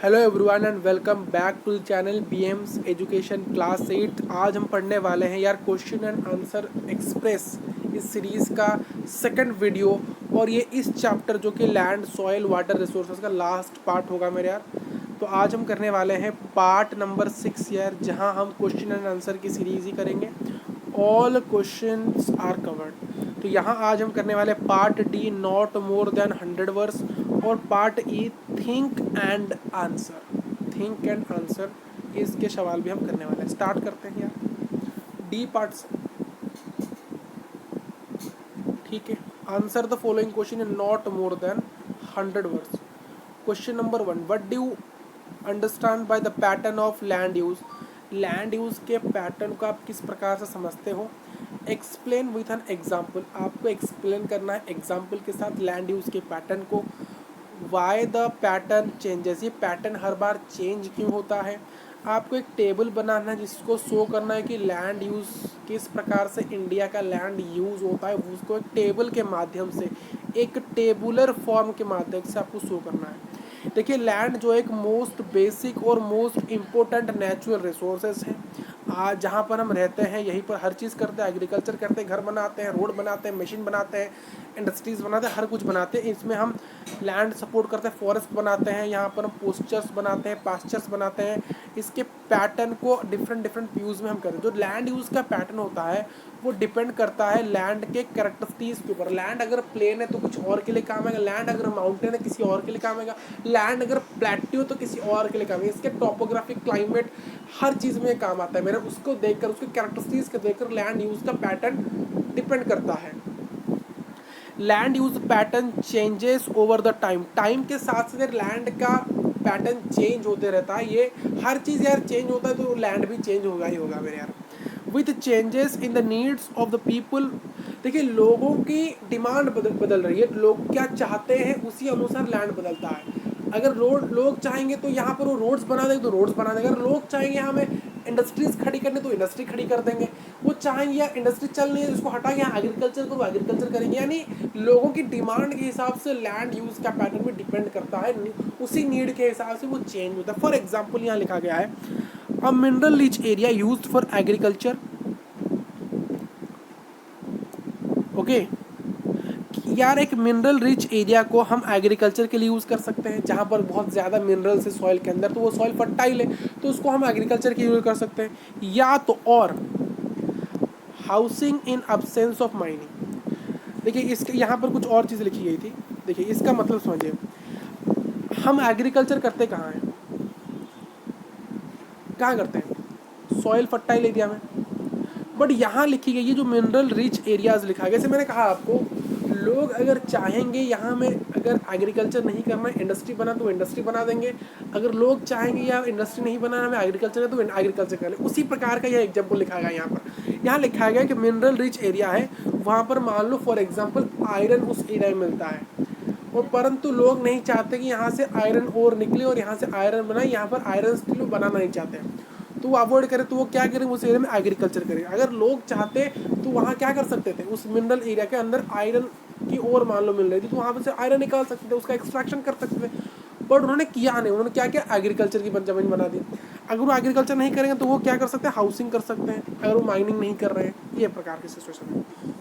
Hello everyone and welcome back to the channel BMS education class 8। आज हम पढ़ने वाले हैं यार क्वेश्चन एंड आंसर एक्सप्रेस इस सीरीज़ का सेकंड वीडियो। और ये इस चैप्टर जो कि लैंड सॉइल वाटर रिसोर्सेज का लास्ट पार्ट होगा मेरे यार। तो आज हम करने वाले हैं पार्ट नंबर 6 यार, जहां हम क्वेश्चन एंड आंसर की सीरीज़ ही करेंगे। All questions are covered. तो यहाँ आज हम करने वाले part D not more than 100 words और part E think and answer. Think and answer इसके सवाल भी हम करने वाले हैं। स्टार्ट करते हैं यार डी पार्ट से। ठीक है, answer the following question in not more than 100 words. Question number 1, what do you understand by the pattern of land use. Land use के पैटर्न को आप किस प्रकार से समझते हो। एक्सप्लेन विथ एन एग्जाम्पल, आपको एक्सप्लेन करना है एग्जाम्पल के साथ लैंड यूज के पैटर्न को। वाई द पैटर्न चेंजेस, ये पैटर्न हर बार चेंज क्यों होता है। आपको एक टेबल बनाना है जिसको शो करना है कि लैंड यूज़ किस प्रकार से इंडिया का लैंड यूज़ होता है। उसको एक टेबल के माध्यम से, एक टेबुलर फॉर्म के माध्यम से आपको शो करना है। देखिए, लैंड जो एक मोस्ट बेसिक और मोस्ट इम्पोर्टेंट नेचुरल रिसोर्सेज है। आज जहाँ पर हम रहते हैं यहीं पर हर चीज़ करते हैं, एग्रीकल्चर करते हैं, घर बनाते हैं, रोड बनाते हैं, मशीन बनाते हैं, इंडस्ट्रीज़ बनाते हैं, हर कुछ बनाते हैं। इसमें हम लैंड सपोर्ट करते हैं, फॉरेस्ट बनाते हैं, यहाँ पर हम पोस्चर्स बनाते हैं, पास्चर्स बनाते हैं। इसके पैटर्न को डिफरेंट डिफरेंट यूज़ में हम करते हैं। जो लैंड यूज़ का पैटर्न होता है वो डिपेंड करता है लैंड के कैरेक्टरिस्टिक्स के ऊपर। लैंड अगर प्लेन है तो कुछ और के लिए काम आएगा, लैंड अगर माउंटेन है किसी और के लिए काम आएगा, लैंड अगर प्लेट्यू तो किसी और के लिए काम आएगा। इसके टोपोग्राफिक, क्लाइमेट, हर चीज़ में काम आता है मेरा। उसको देखकर, उसके कैरेक्टरिस्टिक्स को देखकर लैंड यूज़ का पैटर्न डिपेंड करता है। Land use pattern changes over the time, time के साथ साथ लैंड का पैटर्न चेंज होते रहता है। ये हर चीज़ यार चेंज होता है तो लैंड भी चेंज होगा ही होगा मेरे यार। With changes in the needs of the people, देखिए लोगों की डिमांड बदल रही है, लोग क्या चाहते हैं उसी अनुसार लैंड बदलता है। अगर लोग चाहेंगे तो यहाँ पर वो रोड्स बना देंगे तो रोड्स बना देंगे। अगर लोग चाहेंगे हमें इंडस्ट्रीज खड़ी करने तो इंडस्ट्री खड़ी कर देंगे। वो चाहेंगे या इंडस्ट्री चल रही है उसको हटा के यहाँ एग्रीकल्चर करो, एग्रीकल्चर करेंगे। यानी लोगों की डिमांड के हिसाब से लैंड यूज का पैटर्न भी डिपेंड करता है, उसी नीड के हिसाब से वो चेंज होता है। फॉर एग्जाम्पल यहाँ लिखा गया है a mineral rich area used for agriculture. Okay यार, एक मिनरल रिच एरिया को हम एग्रीकल्चर के लिए यूज़ कर सकते हैं। जहाँ पर बहुत ज़्यादा मिनरल्स है सॉइल के अंदर तो वो सॉइल फर्टाइल है तो उसको हम एग्रीकल्चर के लिए यूज़ कर सकते हैं। या तो और housing in absence of mining. देखिए इसके यहाँ पर कुछ और चीज़ लिखी गई थी। देखिए इसका मतलब समझिए, हम एग्रीकल्चर करते कहाँ हैं, कहाँ करते हैं, सॉइल फर्टाइल एरिया में। बट यहाँ लिखी गई है जो मिनरल रिच एरियाज लिखा गया, जैसे मैंने कहा आपको, लोग अगर चाहेंगे यहाँ में अगर एग्रीकल्चर नहीं करना है इंडस्ट्री बना तो इंडस्ट्री बना देंगे। अगर लोग चाहेंगे यहाँ इंडस्ट्री नहीं बनाना हमें एग्रीकल्चर है तो एग्रीकल्चर कर ले। उसी प्रकार का यह एग्जाम्पल लिखा गया यहाँ पर। यहाँ लिखा गया कि मिनरल रिच एरिया है, वहाँ पर मान लो फॉर एग्जाम्पल आयरन उस एरिया में मिलता है, और परंतु लोग नहीं चाहते कि यहाँ से आयरन और निकले और यहाँ से आयरन बनाए, यहाँ पर आयरन स्टील बनाना नहीं चाहते तो वो अवॉइड करें तो वो क्या करें, उस एरिया में एग्रीकल्चर करें। अगर लोग चाहते तो वहाँ क्या कर सकते थे, उस मिनरल एरिया के अंदर आयरन की और मान लो मिल रही थी तो वहाँ से आयरन निकाल सकते थे, उसका एक्सट्रैक्शन कर सकते थे। बट उन्होंने किया नहीं, उन्होंने क्या किया, एग्रीकल्चर की जमीन बना दी। अगर वो एग्रीकल्चर नहीं करेंगे तो वो क्या कर सकते हैं, हाउसिंग कर सकते हैं, अगर वो माइनिंग नहीं कर रहे हैं। ये प्रकार की सिचुएशन है।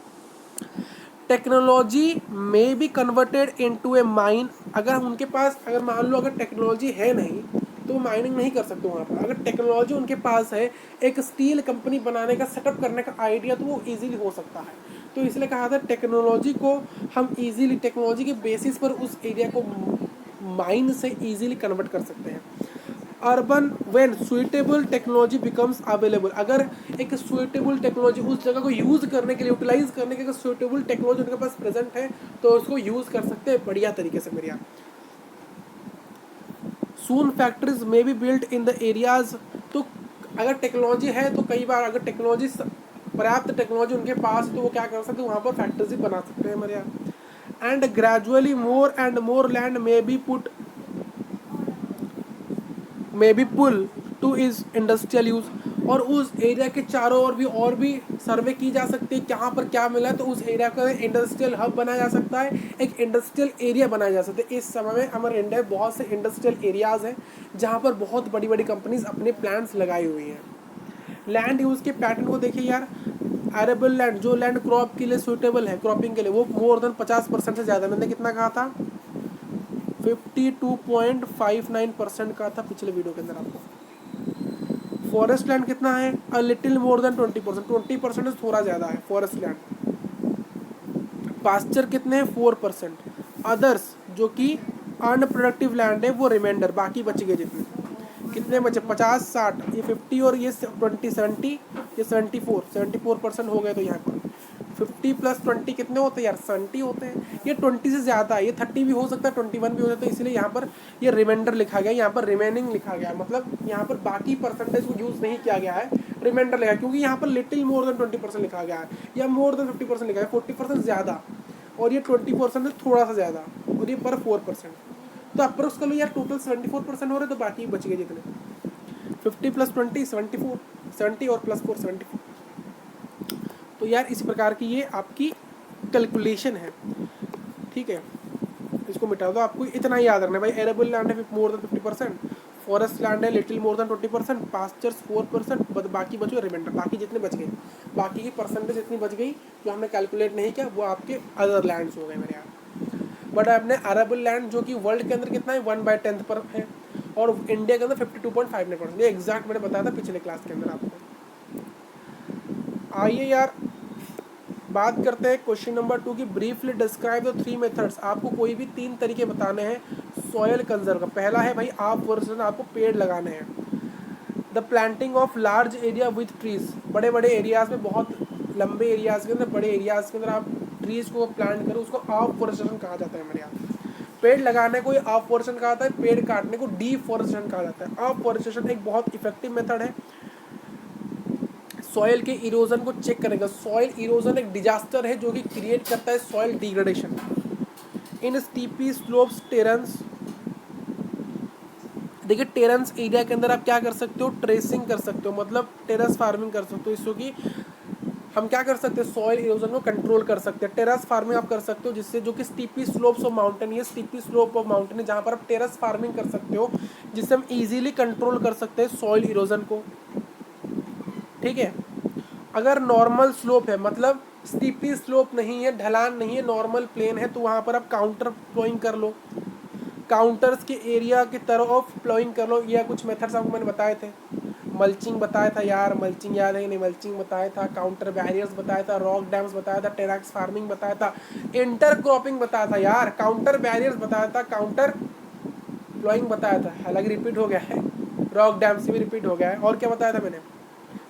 टेक्नोलॉजी में be converted into A mine, अगर उनके पास, अगर मान लो अगर टेक्नोलॉजी है नहीं तो माइनिंग नहीं कर सकते वहाँ पर। अगर टेक्नोलॉजी उनके पास है, एक स्टील कंपनी बनाने का, सेटअप करने का आइडिया, तो वो इजीली हो सकता है। तो इसलिए कहा था टेक्नोलॉजी को हम इजीली, टेक्नोलॉजी के बेसिस पर उस एरिया को माइन से इजीली कन्वर्ट कर सकते हैं। Urban when suitable technology becomes available, अगर एक सुइटेबल टेक्नोलॉजी उस जगह को यूज़ करने के लिए, यूटिलाइज करने के लिए सुइटेबल टेक्नोलॉजी उनके पास प्रेजेंट है तो उसको यूज़ कर सकते हैं बढ़िया तरीके से मेरे यहाँ। सून फैक्ट्रीज में be built in the areas, तो अगर टेक्नोलॉजी है तो कई बार अगर टेक्नोलॉजी, पर्याप्त टेक्नोलॉजी उनके पास तो वो क्या कर सकते हैं, वहाँ पर फैक्ट्रीज भी बना सकते हैं हमारे यहाँ। And gradually more and more land may be put to its industrial use, और उस एरिया के चारों ओर भी और भी सर्वे की जा सकती है कहाँ पर क्या मिला है, तो उस एरिया का इंडस्ट्रियल हब बनाया जा सकता है, एक इंडस्ट्रियल एरिया बनाया जा सकता है। इस समय में हमारे इंडिया में बहुत से इंडस्ट्रियल एरियाज हैं जहाँ पर बहुत बड़ी बड़ी कंपनीज अपने प्लांट्स लगाई हुई हैं। लैंड यूज़ के पैटर्न को देखिए यार, एरेबल लैंड, जो लैंड क्रॉप के लिए सूटेबल है, क्रॉपिंग के लिए, वो मोर देन 50% से ज़्यादा, मैंने कितना कहा था, 52.59% का था पिछले वीडियो के अंदर आपको। फॉरेस्ट लैंड कितना है, अ लिटिल मोर देन 20%, 20% से थोड़ा ज़्यादा है फॉरेस्ट लैंड। पास्चर कितने हैं, 4%। अदर्स जो कि अनप्रोडक्टिव लैंड है वो रिमाइंडर, बाकी बच गए जितने, कितने बचे, 50, 60, ये 50 और ये 20, 70, ये 74% हो गए। तो यहाँ पर 50 प्लस 20 कितने होते हैं यार, 70 होते हैं। ये 20 से ज़्यादा है, ये 30 भी हो सकता है, 21 भी हो सकता है, इसलिए यहाँ पर ये रिमाइंडर लिखा गया, यहाँ पर रिमेनिंग लिखा गया, मतलब यहाँ पर बाकी परसेंटेज को यूज़ नहीं किया गया है, रिमाइंडर लिखा, क्योंकि यहाँ पर लिटिल मोर देन 20% लिखा गया है, या मोर देन 50% लिखा है, 40% ज़्यादा, और ये 20% से थोड़ा सा ज़्यादा, और ये पर 4%। तो अप्रोक्स कर लो यार, टोटल 74% हो रहे, तो बाकी बच गए जितने, 50 प्लस 20 74, 70 और प्लस 4 74। तो यार इस प्रकार की ये आपकी कैलकुलेशन है, ठीक है। इसको मिटा दो, आपको इतना ही याद रखना है भाई, एरेबल लैंड है मोर देन 50%, फॉरेस्ट लैंड है लिटिल मोर देन 20%, पास्चर्स 4%, बाकी बचे रिमाइंडर, बाकी जितने बच गए, बाकी की परसेंटेज इतनी बच गई जो हमने कैलकुलेट नहीं किया, वो आपके अदर लैंड्स हो गए मेरे यार। बट आपने अरेबल लैंड जो कि वर्ल्ड के अंदर कितना है, 1/10 पर है, और इंडिया के अंदर 52.59%, ये एग्जैक्ट मैंने बताया था पिछले क्लास के अंदर आपको। आइए यार बात करते हैं क्वेश्चन नंबर 2 की, ब्रीफली डिस्क्राइब द 3 मेथड्स। आपको कोई भी 3 तरीके बताने हैं सॉयल कंजर्व का। पहला है भाई आप वर्जन, आपको पेड़ लगाने हैं। The planting of large area with trees, बड़े बड़े एरियाज में, बहुत लंबे एरियाज के अंदर, बड़े एरियाज के अंदर आप ट्रीज को प्लांट करो, उसको ऑफोरेस्टेशन कहा जाता है हमारे यहाँ। पेड़ लगाने को ऑफोरेस्टेशन कहा जाता है, पेड़ काटने को डीफोरेस्टेशन कहा जाता है। ऑफोरेस्टेशन एक बहुत इफेक्टिव मेथड है सॉइल के इरोजन को चेक करेगा। सॉइल इरोजन एक डिजास्टर है जो कि क्रिएट करता है soil degradation in steepy slopes terraces. देखिए टेरेंस एरिया के अंदर आप क्या कर सकते हो, ट्रेसिंग कर सकते हो, मतलब टेरेस फार्मिंग कर सकते हो, इसको कि हम क्या कर सकते हैं, सॉइल इरोजन को कंट्रोल कर सकते हैं। टेरेस फार्मिंग आप कर सकते हो जिससे, जो कि स्टीपी स्लोप्स ऑफ माउंटेन, ये स्टीपी स्लोप ऑफ माउंटेन है जहाँ पर आप टेरेस फार्मिंग कर सकते हो, जिससे हम इजीली कंट्रोल कर सकते हैं सॉइल इरोजन को, ठीक है। अगर नॉर्मल स्लोप है, मतलब स्टीपी स्लोप नहीं है, ढलान नहीं है, नॉर्मल प्लेन है, तो वहाँ पर आप काउंटर प्लोइंग कर लो, काउंटर्स के एरिया की तरफ ऑफ प्लोइंग कर लो। या कुछ मेथड्स आपको मैंने बताए थे, मल्चिंग बताया था यार, मल्चिंग याद है कि नहीं, मल्चिंग बताया था, काउंटर बैरियर्स बताया था, रॉक डैम्स बताया था, टेरेक्स फार्मिंग बताया था, इंटर क्रॉपिंग बताया था यार, काउंटर बैरियर्स बताया था, काउंटर प्लोइंग बताया था, हालांकि रिपीट हो गया है, रॉक डैम से भी रिपीट हो गया है। और क्या बताया था मैंने,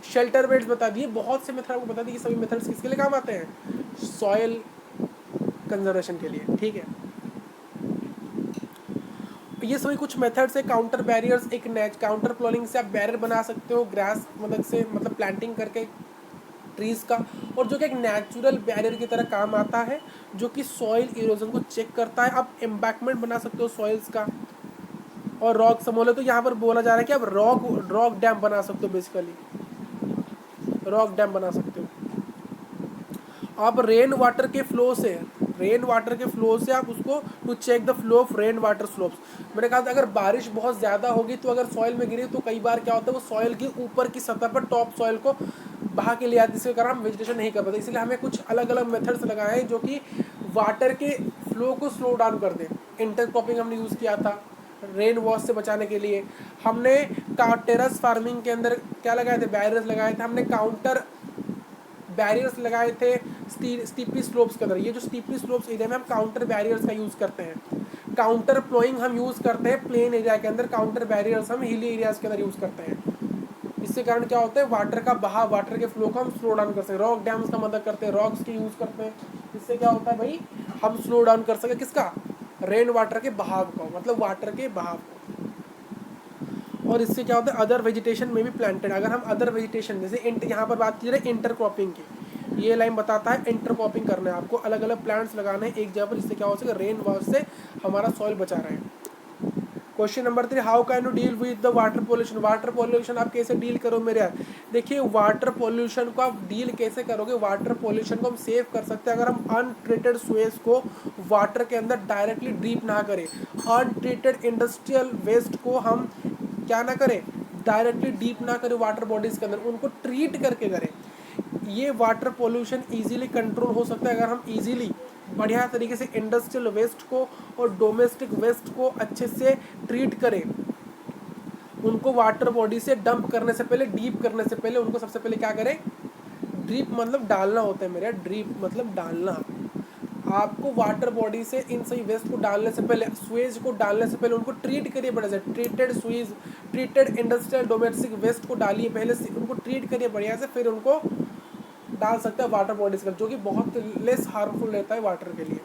शेल्टर बेड्स बता दिए, बहुत से मेथड आपको बता दिए। सभी मेथड्स किसके लिए काम आते हैं, सॉइल कंजर्वेशन के लिए, ठीक है। ये सभी कुछ मेथड्स है। काउंटर बैरियर्स, एक काउंटर प्लॉनिंग से आप बैरियर बना सकते हो ग्रास मदद से, मतलब प्लांटिंग करके ट्रीज का, और जो कि एक नेचुरल बैरियर की तरह काम आता है, जो कि सॉइल इरोजन को चेक करता है। आप एम्बैकमेंट बना सकते हो सॉइल्स का, और रॉक समोले, तो यहाँ पर बोला जा रहा है कि आप रॉक डैम बना सकते हो, बेसिकली रॉक डैम बना सकते हो। आप रेन वाटर के फ्लो से, आप उसको to check the flow of rain water slopes. मैंने कहा था अगर बारिश बहुत ज़्यादा होगी तो अगर सॉइल में गिरी तो कई बार क्या होता है, वो सॉइल की ऊपर की सतह पर टॉप सॉइल को बहा के ले आती है, जिसके कारण हम वेजिटेशन नहीं कर पाते। इसलिए हमें कुछ अलग अलग मेथड्स लगाए हैं जो कि वाटर के फ्लो को स्लो डाउन कर दें। इंटरक्रॉपिंग हमने यूज़ किया था रेन वॉश से बचाने के लिए। हमने टेरेस फार्मिंग के अंदर क्या लगाए थे, बैरियर्स लगाए थे। हमने काउंटर बैरियर्स लगाए थे स्टीपी स्लोप्स के अंदर। ये जो स्टीपी स्लोप्स एरिया में हम काउंटर बैरियर्स का यूज़ करते हैं। काउंटर प्लोइंग हम यूज़ करते हैं प्लेन एरिया के अंदर, काउंटर बैरियर्स हम हिली एरियाज के अंदर यूज़ करते हैं। इसके कारण क्या होता है, वाटर का बहाव, वाटर के फ्लो को हम स्लो डाउन कर सकते हैं। रॉक डैम्स का मदद करते हैं, रॉक्स की यूज़ करते हैं। इससे क्या होता है भाई, हम स्लो डाउन कर सके किसका, रेन वाटर के बहाव को, मतलब वाटर के बहाव को। और इससे क्या होता है, अदर वेजिटेशन में भी प्लांटेड। अगर हम अदर वेजिटेशन जैसे यहाँ पर बात की जाए इंटर क्रॉपिंग की, ये लाइन बताता है इंटर क्रॉपिंग करना है आपको, अलग अलग प्लांट्स लगाने हैं एक जगह पर, जिससे क्या हो सके रेन वॉश से हमारा सॉइल बचा रहे हैं। Question number 3, how can you deal with the water pollution. Water pollution आप कैसे डील करो मेरे यार। देखिए वाटर पोल्यूशन को आप डील कैसे करोगे, वाटर पोल्यूशन को हम सेव कर सकते हैं अगर हम अनट्रीटेड स्वेज को वाटर के अंदर डायरेक्टली ड्रीप ना करें। अनट्रीटेड इंडस्ट्रियल वेस्ट को हम क्या ना करें, डायरेक्टली डीप ना करें वाटर बॉडीज के अंदर, उनको ट्रीट करके करें। ये वाटर पोल्यूशन इजीली कंट्रोल हो सकता है अगर हम इजीली बढ़िया तरीके से इंडस्ट्रियल वेस्ट को और डोमेस्टिक वेस्ट को अच्छे से ट्रीट करें। उनको वाटर बॉडी से डंप करने से पहले, डीप करने से पहले उनको सबसे पहले क्या करें, ड्रीप मतलब डालना होता है मेरे, ड्रीप मतलब डालना। आपको वाटर बॉडी से इन सही वेस्ट को डालने से पहले, स्वेज को डालने से पहले उनको ट्रीट करिए बढ़िया से। Treated sewage, treated industrial domestic waste को डालिए पहले से, उनको ट्रीट करिए बढ़िया से, फिर उनको डाल सकते हैं वाटर बॉडीज का, जो कि बहुत लेस हार्मफुल रहता है वाटर के लिए।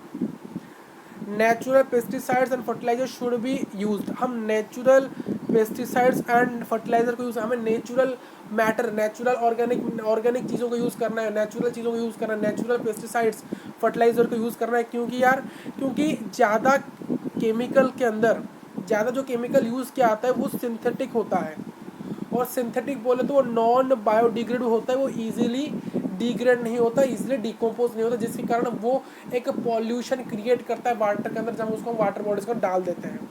Natural pesticides and fertiliser should be used. हम नेचुरल पेस्टिसाइड्स एंड फर्टिलाइजर को यूज़, हमें नेचुरल मैटर, नेचुरल ऑर्गेनिक चीज़ों को यूज़ करना है, नेचुरल चीज़ों को यूज़ करना है, नेचुरल पेस्टिसाइड्स फर्टिलाइजर को यूज़ करना है। क्योंकि ज़्यादा केमिकल के अंदर, ज़्यादा जो केमिकल यूज़ किया आता है वो सिंथेटिक होता है, और सिंथेटिक बोले तो वो नॉन बायोडिग्रेडेबल होता है, वो इजीली डिग्रेड नहीं होता, इजीली डिकम्पोज नहीं होता, जिसके कारण वो एक पॉल्यूशन क्रिएट करता है वाटर के अंदर जब उसको हम वाटर बॉडीज को डाल देते हैं।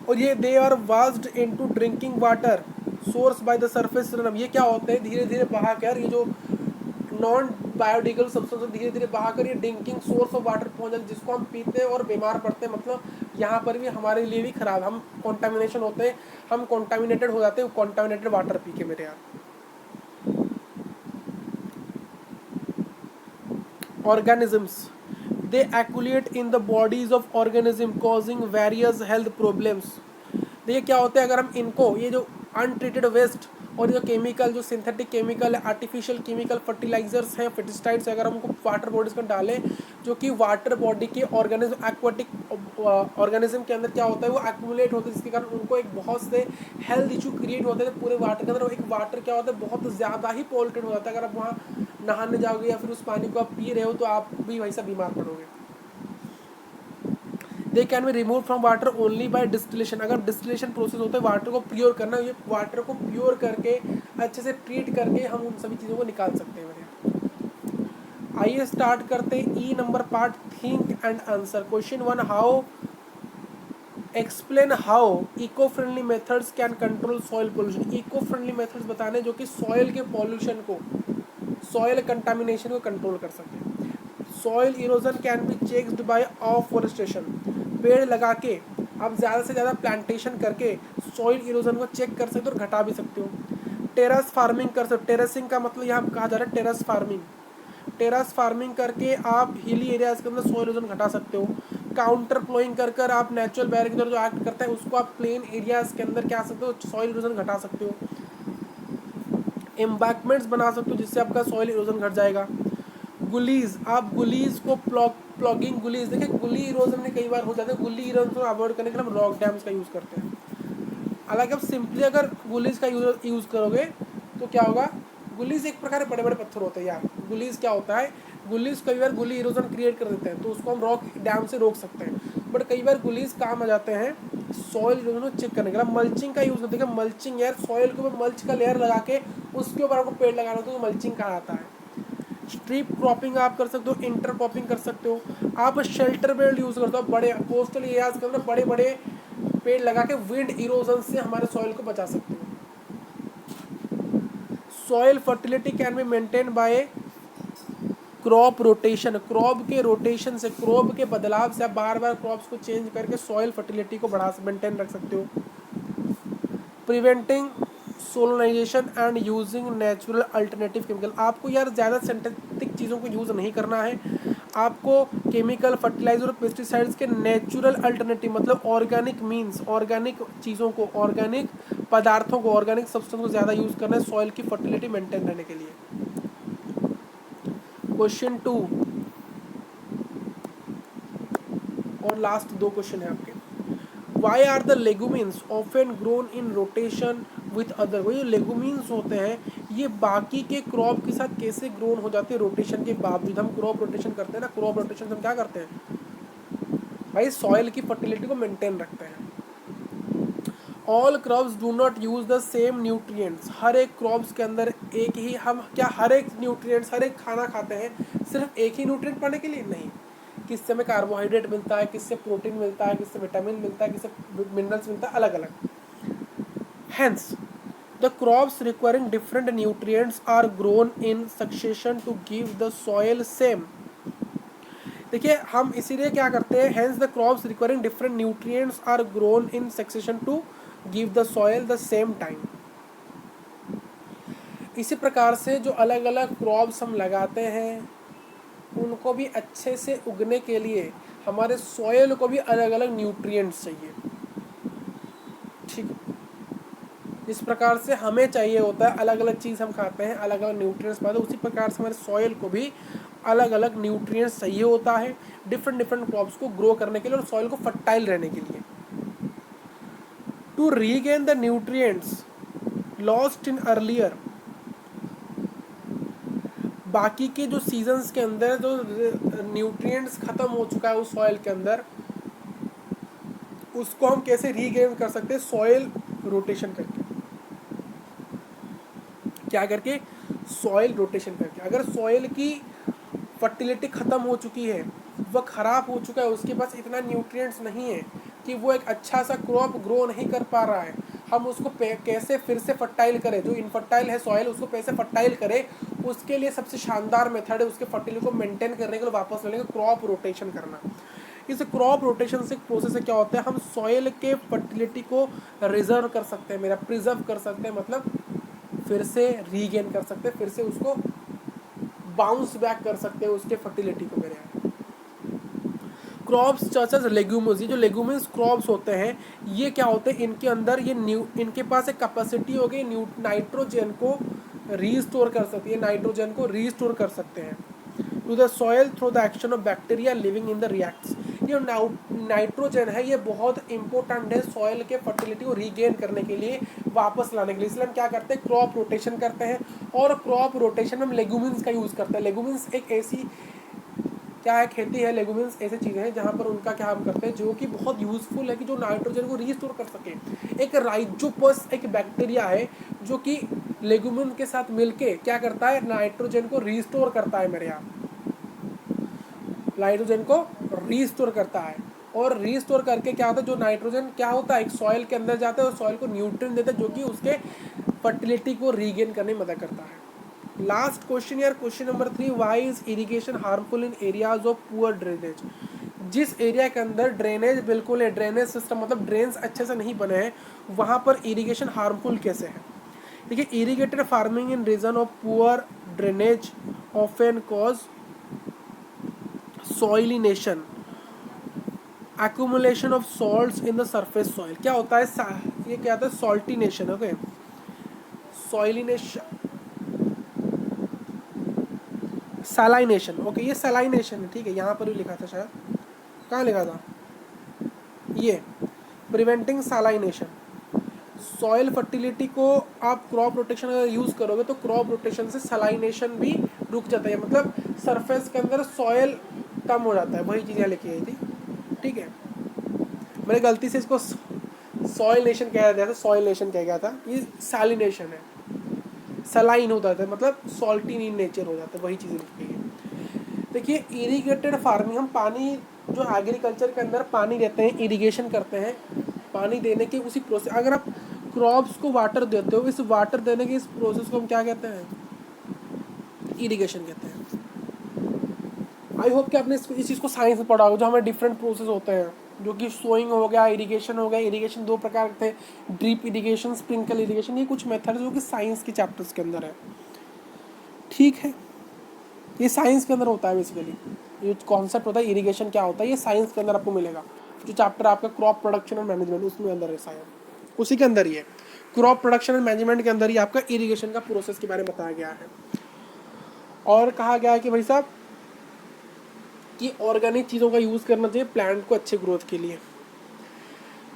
और ये they are washed into drinking water source by the surface run. ये क्या होते हैं, धीरे धीरे बहाकर, ये जो नॉन बायोडिग्रेडेबल सब्सटेंस धीरे धीरे बहाकर ये ड्रिंकिंग सोर्स ऑफ वाटर पहुंच जाते हैं, जिसको हम पीते हैं और बीमार पड़ते हैं। मतलब यहाँ पर भी हमारे लिए भी खराब, हम कॉन्टामिनेशन होते हैं, हम कॉन्टामिनेटेड हो जाते हैं कॉन्टामिनेटेड वाटर पी के मेरे यहाँ। organisms, they accumulate in the bodies of organism causing various health problems। देखिए क्या होता है, अगर हम इनको, ये जो अनट्रीटेड वेस्ट और जो केमिकल, जो सिंथेटिक केमिकल है, आर्टिफिशियल केमिकल फर्टिलाइजर्स हैं, पेस्टिसाइड्स, अगर हम उनको वाटर बॉडीज में डालें, जो कि वाटर बॉडी के ऑर्गेनिज्म, एक्वाटिक ऑर्गेनिज्म के अंदर क्या होता है, वो एक्यूमुलेट होते हैं, जिसके कारण उनको एक बहुत से हेल्थ इशू क्रिएट होते हैं पूरे वाटर के अंदर। एक वाटर क्या होता है, बहुत ज़्यादा ही पॉल्यूटेड हो जाता है। अगर आप वहाँ नहाने जाओगे या फिर उस पानी को आप पी रहे हो तो आप भी वैसा बीमार पड़ोगे। They can be remove from water only by distillation. अगर डिस्टिलेशन प्रोसेस होता है वाटर को प्योर करना, ये वाटर को प्योर करके अच्छे से ट्रीट करके हम उन सभी चीज़ों को निकाल सकते हैं। आइए स्टार्ट करते हैं E number part, think and answer. Question 1, how explain how eco friendly methods can control soil pollution. Eco friendly methods बताने जो कि सॉइल के पॉल्यूशन को, सॉइल कंटामिनेशन को कंट्रोल कर सके। Soil erosion can be checked by afforestation. पेड़ लगा के आप ज़्यादा से ज़्यादा प्लांटेशन करके सॉइल इरोजन को चेक कर सकते हो और घटा भी सकते हो। टेरेस फार्मिंग कर सकते हो। टेरेसिंग का मतलब यहाँ कहा जा रहा है टेरेस फार्मिंग। टेरेस फार्मिंग करके आप हिली एरियाज के अंदर सॉइल इरोजन घटा सकते हो। काउंटर फ्लोइंग कर कर आप नेचुरल बैरियर के अंदर जो एक्ट करता है उसको आप प्लेन एरियाज के अंदर क्या सकते हो, सॉइल इरोजन घटा सकते हो। एम्बैंकमेंट्स बना सकते हो जिससे आपका सॉइल इरोजन घट जाएगा। गुलीज, आप गुलीज को प्लॉगिंग गुलीज, देखिए गुली इरोजन में कई बार हो जाता है, गुली इरोजन को अवॉइड करने के लिए हम रॉक डैम्स का यूज़ करते हैं। हालांकि आप सिंपली अगर गुलीज का यूज़ करोगे तो क्या होगा, गुलीज एक प्रकार के बड़े बड़े पत्थर होते हैं यार। गुलीज क्या होता है, गुलीज कई बार गुली इरोजन क्रिएट कर देते हैं तो उसको हम रॉक डैम से रोक सकते हैं। बट कई बार गुलीज काम आ जाते हैं सॉइल इरोजन को चेक करने के लिए। मल्चिंग का यूज़ करते हैं। मल्चिंग यार, सॉइल के ऊपर मल्च का लेयर लगा के उसके ऊपर आपको पेड़ लगाना होता है तो मल्चिंग कहा आता है। स्ट्रिप क्रॉपिंग आप कर सकते हो, इंटर क्रॉपिंग कर सकते हो। आप शेल्टर बेल्ट यूज़ करते हो, बड़े कोस्टल एरियाज के अंदर बड़े बड़े पेड़ लगा के विंड इरोजन से हमारे सॉइल को बचा सकते हो। Soil fertility can be maintain by crop rotation. Crop के रोटेशन से, क्रॉप के बदलाव से आप बार बार क्रॉप्स को चेंज करके सॉइल फर्टिलिटी को बढ़ा मेंटेन रख सकते हो। Preventing salinisation and using natural alternative chemical. आपको यार ज़्यादा सिंथेटिक चीज़ों को यूज़ नहीं करना है। आपको केमिकल फर्टिलाइजर और पेस्टिसाइड्स के नेचुरल अल्टरनेटिव मतलब ऑर्गेनिक मीन्स, ऑर्गेनिक चीज़ों को, ऑर्गेनिक पदार्थों को, ऑर्गेनिक सब्सटेंस को ज़्यादा यूज़ करना है सॉइल की फर्टिलिटी मेंटेन रहने के लिए। क्वेश्चन 2 और लास्ट 2 क्वेश्चन है आपके। Why are the legumes often grown in rotation with other. वो जो लेगुमिन्स होते हैं ये बाकी के क्रॉप के साथ कैसे ग्रोन हो जाते हैं रोटेशन के बावजूद। हम क्रॉप रोटेशन करते हैं ना, क्रॉप रोटेशन हम क्या करते हैं, भाई सॉइल की फर्टिलिटी को मेंटेन रखते हैं। All crops do not use the same nutrients, हर एक क्रॉप्स के अंदर एक ही, हम क्या हर एक न्यूट्रिएंट्स, हर एक खाना खाते हैं सिर्फ एक ही न्यूट्रिएंट पाने के लिए? नहीं, किससे हमें कार्बोहाइड्रेट मिलता है, किससे प्रोटीन मिलता है, किससे विटामिन मिलता है, किससे मिनरल्स मिलता है, अलग अलग। Hence the crops requiring different nutrients are grown in succession to give the soil same. देखिए हम इसीलिए क्या करते हैं, hence the crops requiring different nutrients are grown in succession to give the soil the same time. इसी प्रकार से जो अलग अलग क्रॉप्स हम लगाते हैं उनको भी अच्छे से उगने के लिए हमारे सॉइल को भी अलग अलग न्यूट्रिएंट्स चाहिए, ठीक। इस प्रकार से हमें चाहिए होता है, अलग अलग चीज़ हम खाते हैं, अलग अलग न्यूट्रिएंट्स पाते हैं, उसी प्रकार से हमारे सॉइल को भी अलग अलग न्यूट्रिएंट्स चाहिए होता है डिफरेंट डिफरेंट क्रॉप्स को ग्रो करने के लिए और सॉइल को फर्टाइल रहने के लिए। To regain the nutrients lost in earlier, बाकी के जो सीजन्स के अंदर जो न्यूट्रिएंट्स खत्म हो चुका है उस सॉइल के अंदर, उसको हम कैसे रीगेन कर सकते हैं? सॉइल रोटेशन करके। क्या करके? सॉइल रोटेशन करके। अगर सॉइल की फर्टिलिटी खत्म हो चुकी है, वह खराब हो चुका है, उसके पास इतना न्यूट्रिएंट्स नहीं है कि वो एक अच्छा सा क्रॉप ग्रो नहीं कर पा रहा है, हम उसको कैसे फिर से फर्टाइल करें? जो इनफर्टाइल है सॉइल उसको कैसे फर्टाइल करें? उसके लिए सबसे शानदार मेथड है उसके फर्टिलिटी को मेंटेन करने के लिए वापस लेने का क्रॉप रोटेशन करना। इस क्रॉप रोटेशन से प्रोसेस से क्या होता है, हम सॉइल के फर्टिलिटी को रिजर्व कर सकते हैं, मेरा प्रिजर्व कर सकते हैं, मतलब फिर से रीगेन कर सकते हैं, फिर से उसको बाउंस बैक कर सकते हैं उसके फर्टिलिटी को। मेरे यहाँ क्रॉप्स चर्चेस लेग्यूमस, ये जो लेग्यूमस क्रॉप्स होते हैं ये क्या होते हैं, इनके अंदर ये इनके पास एक कैपेसिटी हो गई नाइट्रोजन को रीस्टोर कर सकती है, नाइट्रोजन को रीस्टोर कर सकते हैं to the soil through the action of bacteria living in the reacts. ये नाइट्रोजन है ये बहुत इंपॉर्टेंट है सॉइल के फर्टिलिटी को रीगेन करने के लिए, वापस लाने के लिए। इसलिए हम क्या करते हैं, क्रॉप रोटेशन करते हैं, और क्रॉप रोटेशन में हम लेग्यूमिन्स का यूज़ करते हैं। लेग्यूमिन्स एक ऐसी क्या है, खेती है, लेग्यूमिन्स ऐसी चीज़ें हैं जहाँ पर उनका क्या हम करते हैं जो कि बहुत यूज़फुल है कि जो नाइट्रोजन को रीस्टोर कर सके। एक राइजोपस एक बैक्टीरिया है जो कि लेग्यूमिन के साथ मिलके क्या करता है, नाइट्रोजन को रीस्टोर करता है, मेरे यहाँ नाइट्रोजन को रीस्टोर करता है। और रीस्टोर करके क्या होता है, जो नाइट्रोजन क्या होता है एक सॉइल के अंदर जाता है और सॉइल को न्यूट्रिएंट देता है जो कि उसके फर्टिलिटी को रीगेन करने में मदद करता है। लास्ट क्वेश्चन यार, question number 3, why is irrigation harmful in areas of poor drainage. जिस एरिया के अंदर ड्रेनेज बिल्कुल है, ड्रेनेज सिस्टम मतलब ड्रेन्स अच्छे से नहीं बने हैं, वहाँ पर इरिगेशन हार्मफुल कैसे है? देखिए, irrigated farming in region of poor drainage often cause salinisation, accumulation of salts in the surface soil। क्या होता है, ये क्या होता है, सॉल्टिनेशन। ओके, सॉइलिनेशन, सलाइनेशन। ओके, ये सलाइनेशन है, ठीक है, यहाँ पर भी लिखा था शायद, कहाँ लिखा था ये, प्रिवेंटिंग सलाइनेशन। सॉइल फर्टिलिटी को आप क्रॉप रोटेशन अगर यूज़ करोगे तो क्रॉप रोटेशन से सलाइनेशन भी रुक जाता है, मतलब सरफेस के अंदर सॉइल कम हो जाता है। वही चीज़ें लिखी गई थी, ठीक है। मैंने गलती से इसको सॉइलेशन कह दिया था, सॉइलेशन कह गया था, ये सैलिनेशन है, सलाइन होता है मतलब सॉल्टी इन नेचर हो जाता है, वही चीज़ें लिखी गई है। देखिए, इरीगेटेड फार्मिंग, हम पानी जो एग्रीकल्चर के अंदर पानी देते हैं, इरिगेशन करते हैं, पानी देने के उसी प्रोसेस, अगर आप क्रॉप्स को वाटर देते हो, इस वाटर देने के इस प्रोसेस को हम क्या कहते हैं, इरिगेशन कहते हैं। आई होप कि आपने इस चीज़ को साइंस में पढ़ा होगा, जो हमें डिफरेंट प्रोसेस होते हैं, जो कि सोइंग हो गया, इरिगेशन हो गया। इरिगेशन दो प्रकार के थे, ड्रिप इरिगेशन, स्प्रिंकल इरिगेशन। ये कुछ मेथड जो कि साइंस के चैप्टर्स के अंदर है, ठीक है, ये साइंस के अंदर होता है। बेसिकली ये कॉन्सेप्ट होता है इरिगेशन क्या होता है, ये साइंस के अंदर आपको मिलेगा। जो चैप्टर आपका क्रॉप प्रोडक्शन एंड मैनेजमेंट, उसमें अंदर है साइंस, उसी के अंदर ही है। क्रॉप प्रोडक्शन एंड मैनेजमेंट के अंदर ही आपका इरिगेशन का प्रोसेस के बारे में बताया गया है। और कहा गया है कि भाई साहब कि ऑर्गेनिक चीज़ों का यूज़ करना चाहिए प्लांट को अच्छे ग्रोथ के लिए।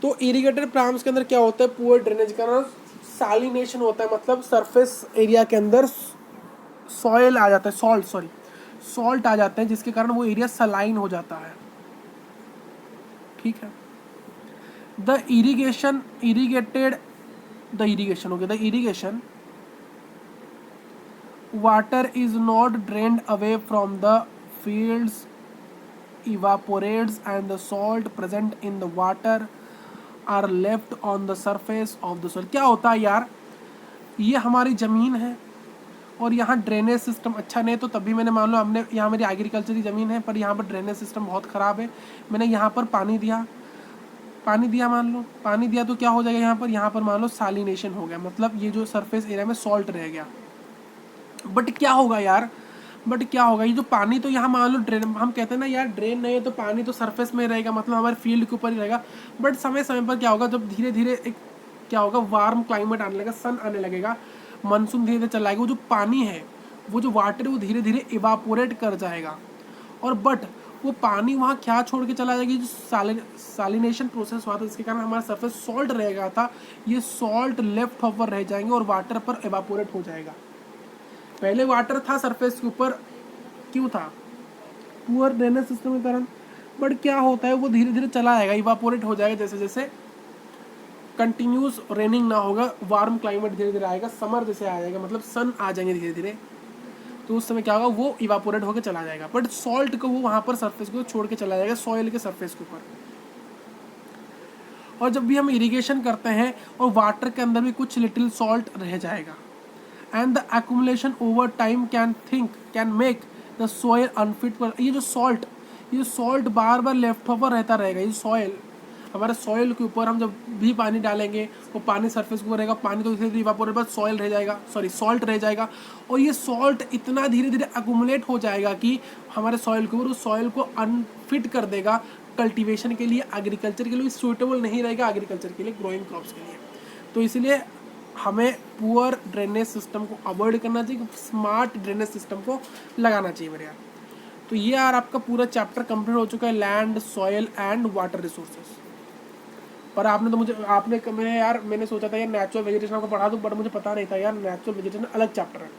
तो इरिगेटेड प्लांट्स के अंदर क्या होता है, पुअर ड्रेनेज का सैलिनेशन होता है, मतलब सरफेस एरिया के अंदर सॉइल आ जाता है, सॉल्ट आ जाते हैं, जिसके कारण वो एरिया सलाइन हो जाता है। ठीक है। The irrigation water is not drained away from the fields, evaporates, and the salt present in the water are left on the surface of the soil. क्या होता है यार, ये हमारी ज़मीन है और यहाँ ड्रेनेज सिस्टम अच्छा नहीं है, तो तभी मैंने मान लो हमने यहाँ मेरी एग्रीकल्चर की ज़मीन है पर यहाँ पर ड्रेनेज सिस्टम बहुत ख़राब है, मैंने यहाँ पर पानी दिया मान लो, पानी दिया तो क्या हो जाएगा यहाँ पर मान लो सालिनेशन हो गया, मतलब ये जो सरफेस एरिया में सॉल्ट रह गया। बट क्या होगा ये जो पानी तो यहाँ मान लो ड्रेन, हम कहते हैं ना यार ड्रेन नहीं है तो पानी तो सरफेस में रहेगा, मतलब हमारे फील्ड के ऊपर ही रहेगा। बट समय समय पर क्या होगा, जब धीरे धीरे एक क्या होगा, वार्म क्लाइमेट आने लगेगा, सन आने लगेगा, मानसून धीरे धीरे चला आएगा, वो जो पानी है, वो जो वाटर है वो धीरे धीरे इवापोरेट कर जाएगा। और बट वो पानी वहाँ क्या छोड़ के चला जाएगा, जो सालिनेशन प्रोसेस हुआ था इसके कारण हमारा सरफेस सॉल्ट रहेगा था, ये सॉल्ट लेफ्ट ओवर रह जाएंगे और वाटर पर इवापोरेट हो जाएगा। पहले वाटर था सरफेस के ऊपर, क्यों था, पुअर ड्रेनेज सिस्टम के कारण। बट क्या होता है, वो धीरे धीरे चला आएगा, इवापोरेट हो जाएगा, जैसे जैसे कंटिन्यूस रेनिंग ना होगा, वार्म क्लाइमेट धीरे धीरे आएगा, समर जैसे आ जाएगा, मतलब सन आ जाएंगे धीरे धीरे, तो उस समय क्या होगा, वो इवापोरेट होकर चला जाएगा। बट सॉल्ट को वो वहाँ पर सरफेस को छोड़ के चला जाएगा, सॉइल के सरफेस के ऊपर। और जब भी हम इरिगेशन करते हैं और वाटर के अंदर भी कुछ लिटिल सॉल्ट रह जाएगा, and the accumulation over time can make the soil unfit for, ये सॉल्ट बार बार लेफ्ट ओवर रहता रहेगा। ये सॉइल, हमारे सॉइल के ऊपर हम जब भी पानी डालेंगे वो पानी सरफेस के ऊपर रहेगा, पानी तो धीरे धीरे इवापोरेट बस सॉइल रह जाएगा, सॉल्ट रह जाएगा। और ये सॉल्ट इतना धीरे धीरे अक्यूमुलेट हो जाएगा कि हमारे सॉइल के ऊपर उस सॉइल को अनफिट कर देगा कल्टीवेशन के लिए, एग्रीकल्चर के लिए सूटेबल नहीं रहेगा, एग्रीकल्चर के लिए, ग्रोइंग क्रॉप्स के लिए। तो इसलिए हमें पुअर ड्रेनेज सिस्टम को अवॉइड करना चाहिए, स्मार्ट ड्रेनेज सिस्टम को लगाना चाहिए मेरे यार। तो ये यार आपका पूरा चैप्टर कंप्लीट हो चुका है, land, soil and water resources. पर मैंने सोचा था यार नेचुरल वेजिटेशन आपको पढ़ा दूं, बट मुझे पता नहीं था यार नेचुरल वेजिटेशन अलग चैप्टर है।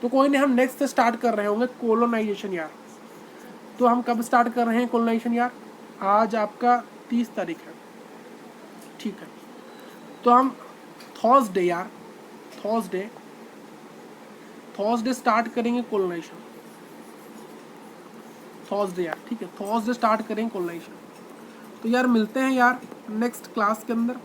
तो कोई नहीं, हम नेक्स्ट से स्टार्ट कर रहे होंगे कोलोनाइजेशन यार। तो हम कब स्टार्ट कर रहे हैं कोलोनाइजेशन यार, आज आपका 30 तारीख है, ठीक है। तो हम थर्सडे स्टार्ट करेंगे कोलोनाइजेशन, थर्सडे यार, ठीक है, थर्सडे स्टार्ट करेंगे कोलोनाइजेशन। तो यार मिलते हैं यार नेक्स्ट क्लास के अंदर।